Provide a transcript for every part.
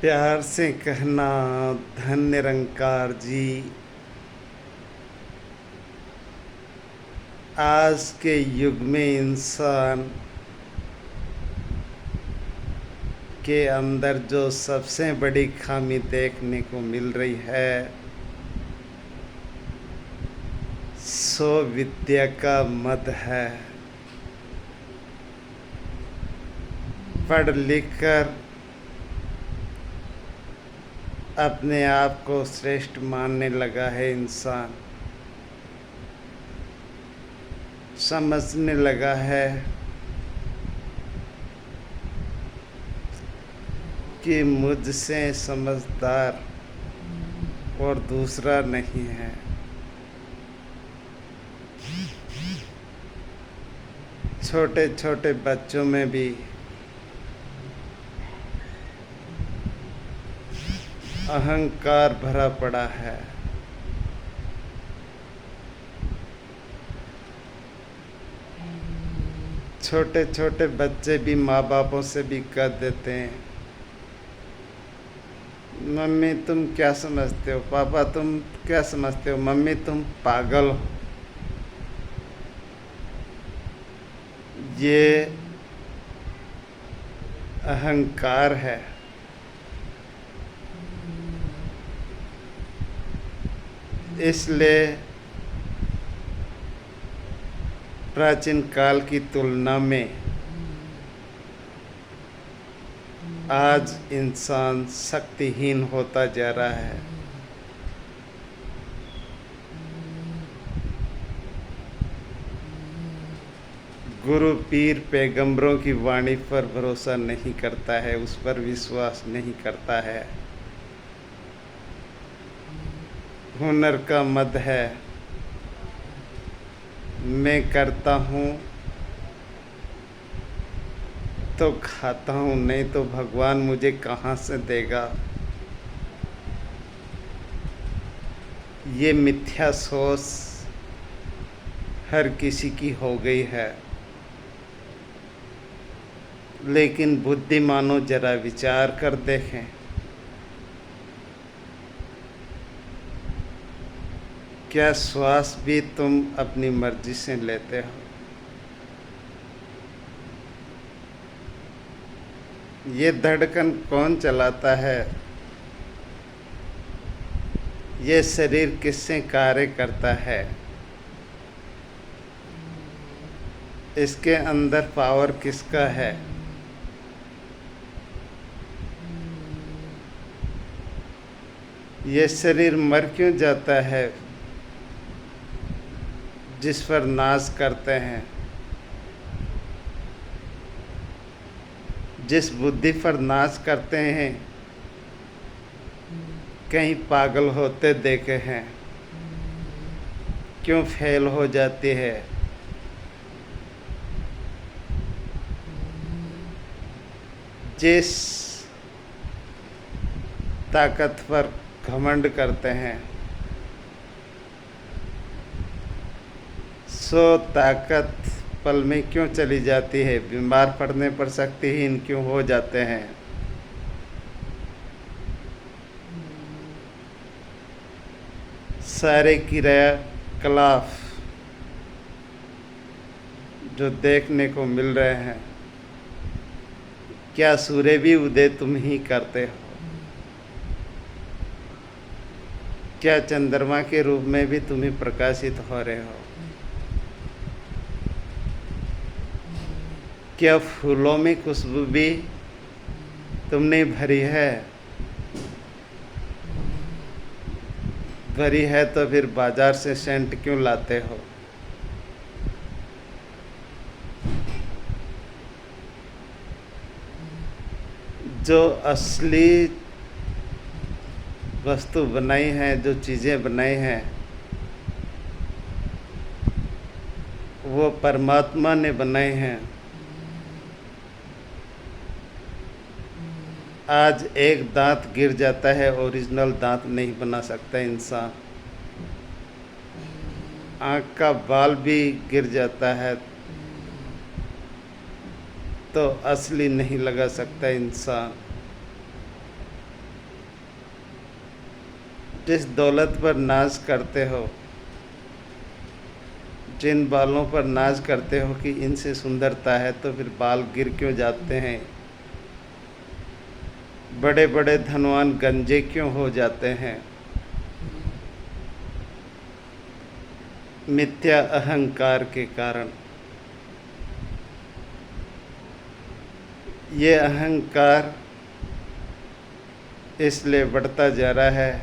प्यार से कहना धन निरंकार जी। आज के युग में इंसान के अंदर जो सबसे बड़ी खामी देखने को मिल रही है सो विद्या का मद है। पढ़ लिख कर अपने आप को श्रेष्ठ मानने लगा है इंसान। समझने लगा है कि मुझसे समझदार और दूसरा नहीं है। छोटे छोटे बच्चों में भी अहंकार भरा पड़ा है। छोटे छोटे बच्चे भी माँ बापों से भी कह देते हैं, मम्मी तुम क्या समझते हो, पापा तुम क्या समझते हो, मम्मी तुम पागल हो। ये अहंकार है। इसलिए प्राचीन काल की तुलना में आज इंसान शक्तिहीन होता जा रहा है। गुरु पीर पैगंबरों की वाणी पर भरोसा नहीं करता है, उस पर विश्वास नहीं करता है। हुनर का मद है, मैं करता हूँ तो खाता हूँ, नहीं तो भगवान मुझे कहाँ से देगा। ये मिथ्या सोच हर किसी की हो गई है। लेकिन बुद्धिमानों जरा विचार कर देखें, क्या श्वास भी तुम अपनी मर्जी से लेते हो? ये धड़कन कौन चलाता है? ये शरीर किससे कार्य करता है? इसके अंदर पावर किसका है? ये शरीर मर क्यों जाता है जिस पर नाज करते हैं? जिस बुद्धि पर नाज करते हैं कहीं पागल होते देखे हैं, क्यों फेल हो जाती है? जिस ताकत पर घमंड करते हैं सो ताकत पल में क्यों चली जाती है? बीमार पड़ने पर शक्तिहीन क्यों हो जाते हैं? सारे क्रियाकलाप जो देखने को मिल रहे हैं, क्या सूर्य भी उदय तुम ही करते हो? क्या चंद्रमा के रूप में भी तुम ही प्रकाशित हो रहे हो? क्या फूलों में खुशबू भी तुमने भरी है? भरी है तो फिर बाजार से सेंट क्यों लाते हो? जो असली वस्तु बनाई है, जो चीज़ें बनाई हैं, वो परमात्मा ने बनाए हैं। आज एक दांत गिर जाता है, ओरिजिनल दांत नहीं बना सकता इंसान। आँख का बाल भी गिर जाता है तो असली नहीं लगा सकता इंसान। जिस दौलत पर नाज करते हो, जिन बालों पर नाज करते हो कि इनसे सुंदरता है, तो फिर बाल गिर क्यों जाते हैं? बड़े बड़े धनवान गंजे क्यों हो जाते हैं? मिथ्या अहंकार के कारण। ये अहंकार इसलिए बढ़ता जा रहा है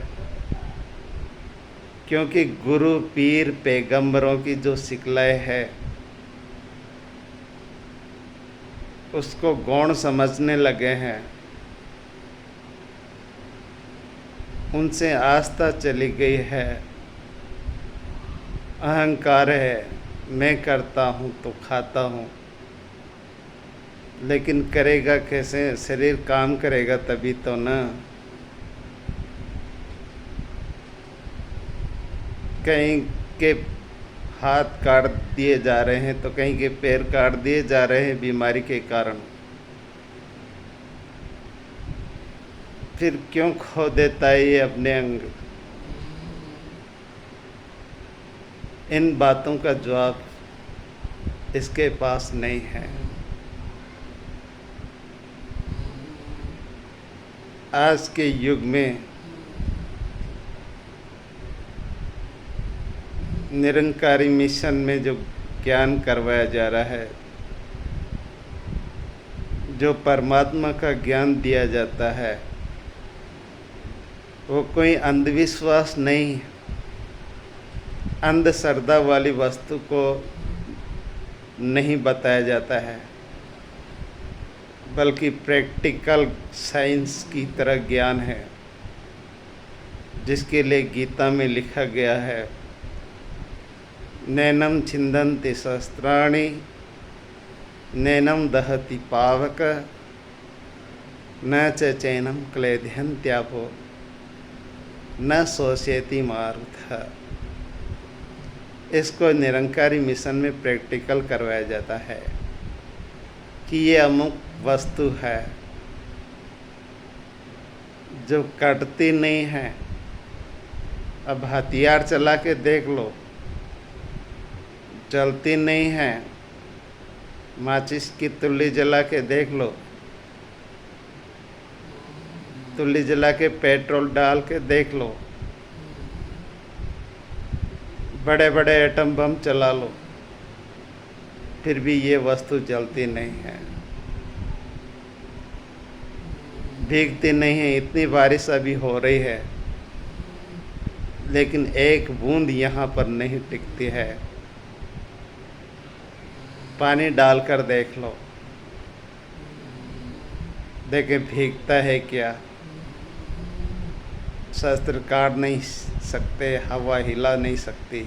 क्योंकि गुरु पीर पैगंबरों की जो सिखलाई है उसको गौण समझने लगे हैं। उनसे आस्था चली गई है, अहंकार है, मैं करता हूँ तो खाता हूँ। लेकिन करेगा कैसे? शरीर काम करेगा तभी तो ना। कहीं के हाथ काट दिए जा रहे हैं तो कहीं के पैर काट दिए जा रहे हैं बीमारी के कारण। फिर क्यों खो देता है ये अपने अंग? इन बातों का जवाब इसके पास नहीं है। आज के युग में निरंकारी मिशन में जो ज्ञान करवाया जा रहा है, जो परमात्मा का ज्ञान दिया जाता है, वो कोई अंधविश्वास नहीं, अंधश्रद्धा वाली वस्तु को नहीं बताया जाता है, बल्कि प्रैक्टिकल साइंस की तरह ज्ञान है, जिसके लिए गीता में लिखा गया है, नैनम छिन्दन्ति शस्त्राणि नैनम दहति पावक न च चैनम क्लेदयन्त्यापो न शोषयति मारुतः। इसको निरंकारी मिशन में प्रैक्टिकल करवाया जाता है कि ये अमुक वस्तु है जो कटती नहीं है। अब हथियार चला के देख लो, जलती नहीं है। माचिस की तुल्ली जला के देख लो, तुल्ली जला के पेट्रोल डाल के देख लो, बड़े बड़े एटम बम चला लो, फिर भी ये वस्तु जलती नहीं है, भीगती नहीं है। इतनी बारिश अभी हो रही है लेकिन एक बूंद यहाँ पर नहीं टिकती है। पानी डालकर देख लो, देखें भीगता है क्या? शस्त्र काट नहीं सकते, हवा हिला नहीं सकती,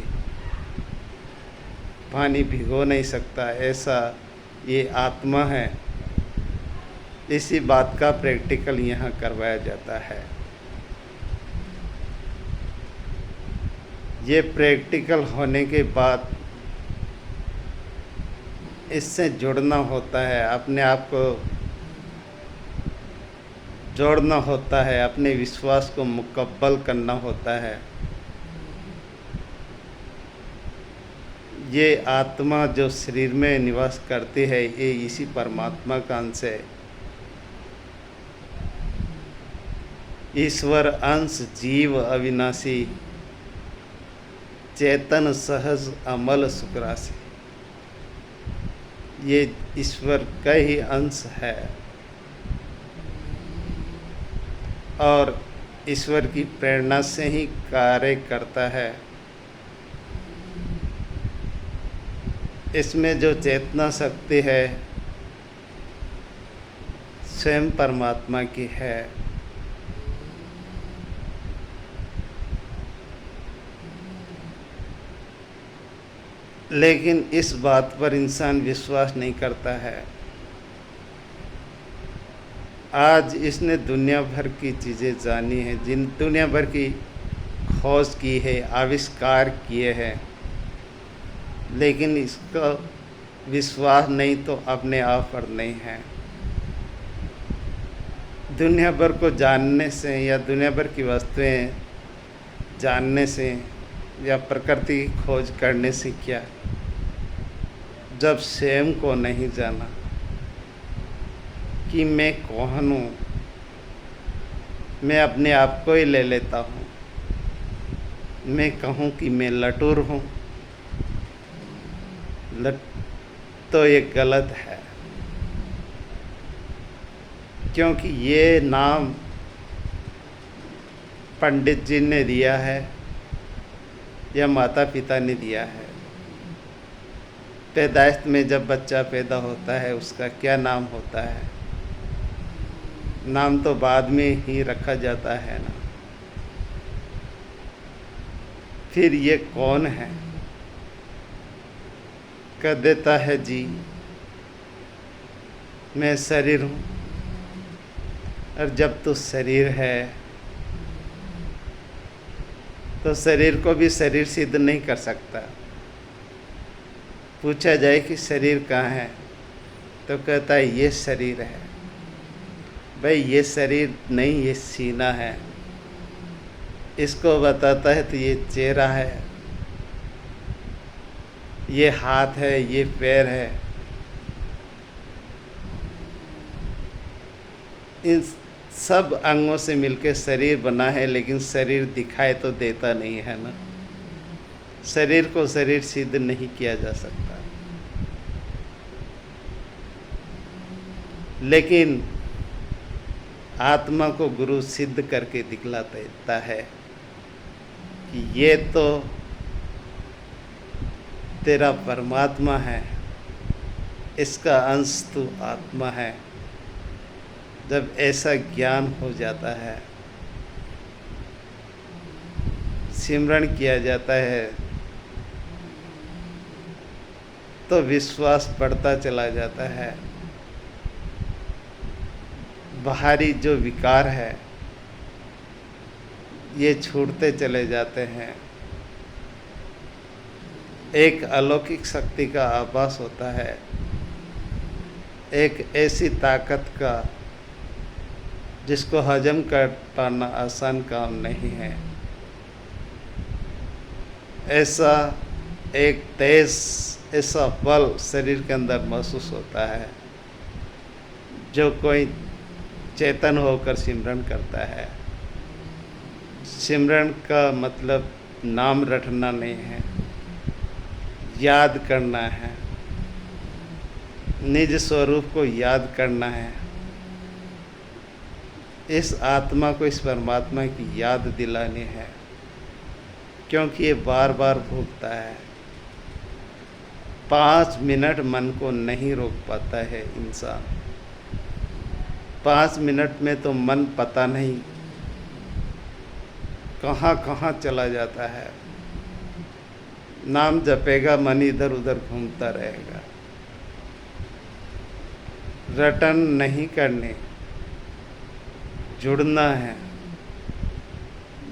पानी भिगो नहीं सकता। ऐसा ये आत्मा है। इसी बात का प्रैक्टिकल यहाँ करवाया जाता है। ये प्रैक्टिकल होने के बाद इससे जुड़ना होता है, अपने आप को जोड़ना होता है, अपने विश्वास को मुकब्बल करना होता है। ये आत्मा जो शरीर में निवास करती है, ये इसी परमात्मा का अंश है। ईश्वर अंश जीव अविनाशी, चेतन सहज अमल सुखराशि। ये ईश्वर का ही अंश है और ईश्वर की प्रेरणा से ही कार्य करता है। इसमें जो चेतना शक्ति है स्वयं परमात्मा की है। लेकिन इस बात पर इंसान विश्वास नहीं करता है। आज इसने दुनिया भर की चीज़ें जानी हैं, जिन दुनिया भर की खोज की है, आविष्कार किए हैं, लेकिन इसका विश्वास नहीं तो अपने आप पर नहीं है। दुनिया भर को जानने से या दुनिया भर की वस्तुएं जानने से या प्रकृति की खोज करने से क्या, जब स्वयं को नहीं जाना कि मैं कौन हूँ, मैं अपने आप को ही ले लेता हूँ। मैं कहूँ कि मैं लटूर हूँ, तो ये गलत है, क्योंकि ये नाम पंडित जी ने दिया है या माता पिता ने दिया है। पैदाइश में जब बच्चा पैदा होता है उसका क्या नाम होता है? नाम तो बाद में ही रखा जाता है ना। फिर ये कौन है? कह देता है जी मैं शरीर हूँ। और जब तू शरीर है तो शरीर को भी शरीर सिद्ध नहीं कर सकता। पूछा जाए कि शरीर कहाँ है तो कहता है ये शरीर है। भाई ये शरीर नहीं, ये सीना है। इसको बताता है तो ये चेहरा है, ये हाथ है, ये पैर है। इन सब अंगों से मिलकर शरीर बना है, लेकिन शरीर दिखाई तो देता नहीं है ना। शरीर को शरीर सिद्ध नहीं किया जा सकता, लेकिन आत्मा को गुरु सिद्ध करके दिखला देता है कि ये तो तेरा परमात्मा है, इसका अंश तू आत्मा है। जब ऐसा ज्ञान हो जाता है, सिमरन किया जाता है, तो विश्वास बढ़ता चला जाता है। बाहरी जो विकार है ये छूटते चले जाते हैं। एक अलौकिक शक्ति का आभास होता है, एक ऐसी ताकत का जिसको हजम कर पाना आसान काम नहीं है। ऐसा एक तेज, ऐसा बल शरीर के अंदर महसूस होता है। जो कोई चेतन होकर सिमरन करता है, सिमरन का मतलब नाम रटना नहीं है, याद करना है, निज स्वरूप को याद करना है। इस आत्मा को, इस परमात्मा की याद दिलानी है, क्योंकि ये बार बार भूखता है। 5 मिनट मन को नहीं रोक पाता है इंसान। 5 मिनट में तो मन पता नहीं कहाँ कहाँ चला जाता है। नाम जपेगा, मन इधर उधर घूमता रहेगा। रटन नहीं करने, जुड़ना है।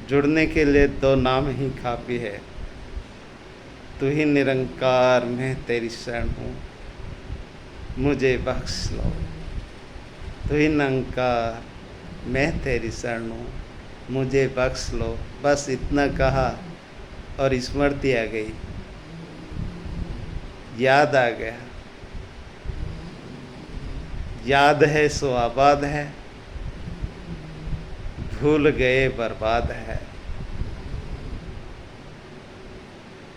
जुड़ने के लिए 2 नाम ही काफ़ी है। तू ही निरंकार, मैं तेरी शरण हूँ, मुझे बख्श लो। तू ही निरंकार, मैं तेरी शरण हूँ, मुझे बख्श लो। बस इतना कहा और स्मृति आ गई, याद आ गया। याद है सो आबाद है, भूल गए बर्बाद है।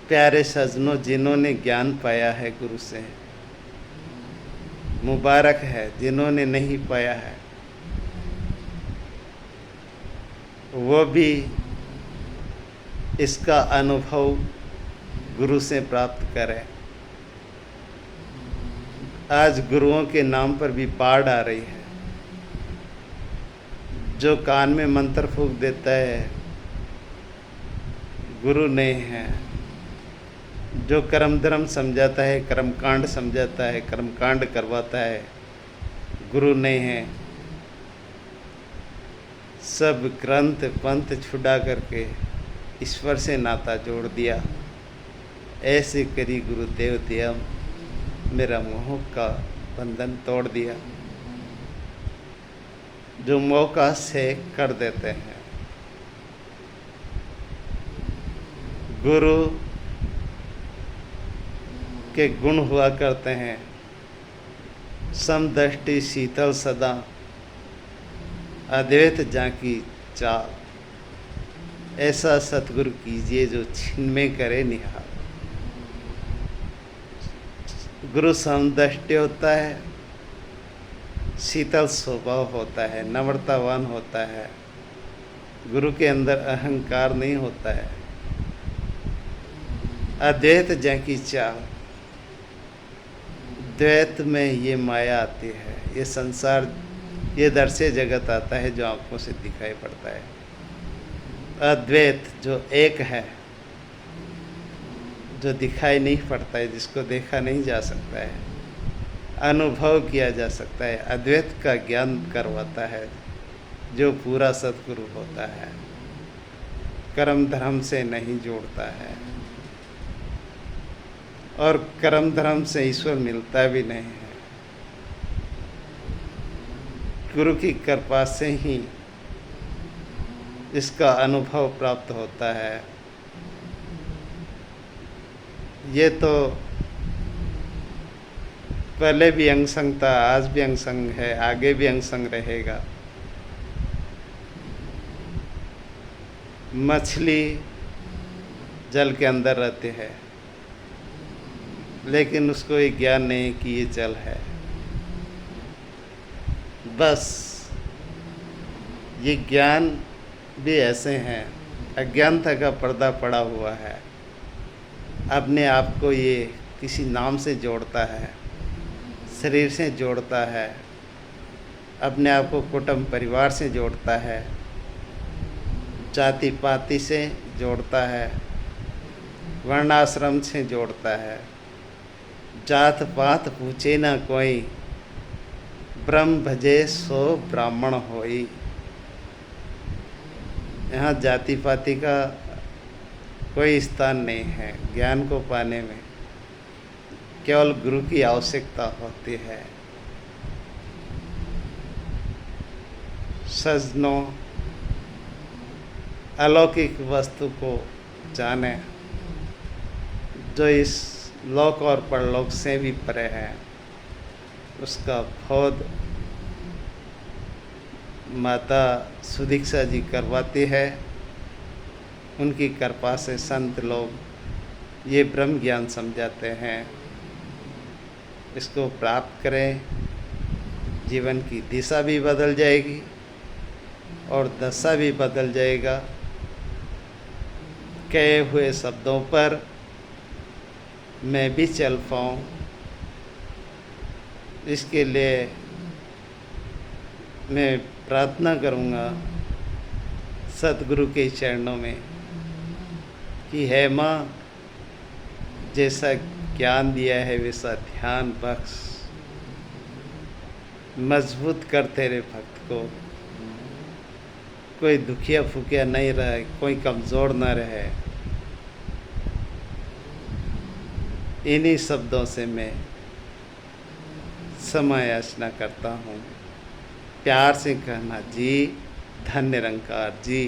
प्यारे सजनों, जिन्होंने ज्ञान पाया है गुरु से, मुबारक है। जिन्होंने नहीं पाया है वो भी इसका अनुभव गुरु से प्राप्त करें। आज गुरुओं के नाम पर भी बाढ़ आ रही है। जो कान में मंत्र फूंक देता है गुरु नहीं है। जो कर्म धर्म समझाता है, कर्मकांड समझाता है, कर्मकांड करवाता है, गुरु नहीं है। सब ग्रंथ पंथ छुड़ा करके ईश्वर से नाता जोड़ दिया। ऐसे करी गुरुदेव दिया, मेरा मोह का बंधन तोड़ दिया। जो मौका से कर देते हैं, गुरु के गुण हुआ करते हैं, समदृष्टि शीतल सदा, अद्वैत जाकी चाल। ऐसा सतगुरु कीजिए जो छिन्मय करे निहाल। गुरु समदृष्टि होता है, शीतल स्वभाव होता है, नम्रतावान होता है। गुरु के अंदर अहंकार नहीं होता है। अद्वैत जैकी चाल, द्वैत में ये माया आती है, ये संसार, ये दर्शे जगत आता है जो आंखों से दिखाई पड़ता है। अद्वैत जो एक है, जो दिखाई नहीं पड़ता है, जिसको देखा नहीं जा सकता है, अनुभव किया जा सकता है, अद्वैत का ज्ञान करवाता है, जो पूरा सद्गुरु होता है। कर्म धर्म से नहीं जोड़ता है और कर्म धर्म से ईश्वर मिलता भी नहीं है। गुरु की कृपा से ही इसका अनुभव प्राप्त होता है। ये तो पहले भी अंगसंग था, आज भी अंगसंग है, आगे भी अंगसंग रहेगा। मछली जल के अंदर रहती है, लेकिन उसको ये ज्ञान नहीं कि ये जल है। बस ये ज्ञान भी ऐसे हैं, अज्ञानता का पर्दा पड़ा हुआ है। अपने आप को ये किसी नाम से जोड़ता है, शरीर से जोड़ता है, अपने आप को कुटुंब परिवार से जोड़ता है, जाति पाति से जोड़ता है, वर्णाश्रम से जोड़ता है। जात पात पूछे ना कोई, ब्रह्म भजे सो ब्राह्मण होई। यहाँ जाति पाति का कोई स्थान नहीं है। ज्ञान को पाने में केवल गुरु की आवश्यकता होती है। सज्जनों, अलौकिक वस्तु को जाने, जो इस लोक और परलोक से भी परे है, उसका बोध माता सुदीक्षा जी करवाती है। उनकी कृपा से संत लोग ये ब्रह्म ज्ञान समझाते हैं। इसको प्राप्त करें, जीवन की दिशा भी बदल जाएगी और दशा भी बदल जाएगा। कहे हुए शब्दों पर मैं भी चल पाऊँ, इसके लिए मैं प्रार्थना करूँगा सतगुरु के चरणों में कि हे माँ, जैसा ज्ञान दिया है वैसा ध्यान बख्श, मजबूत कर तेरे भक्त को। कोई दुखिया फुकिया नहीं रहे, कोई कमज़ोर न रहे। इन्हीं शब्दों से मैं समय याचना करता हूँ। प्यार से कहना जी, धन्य निरंकार जी।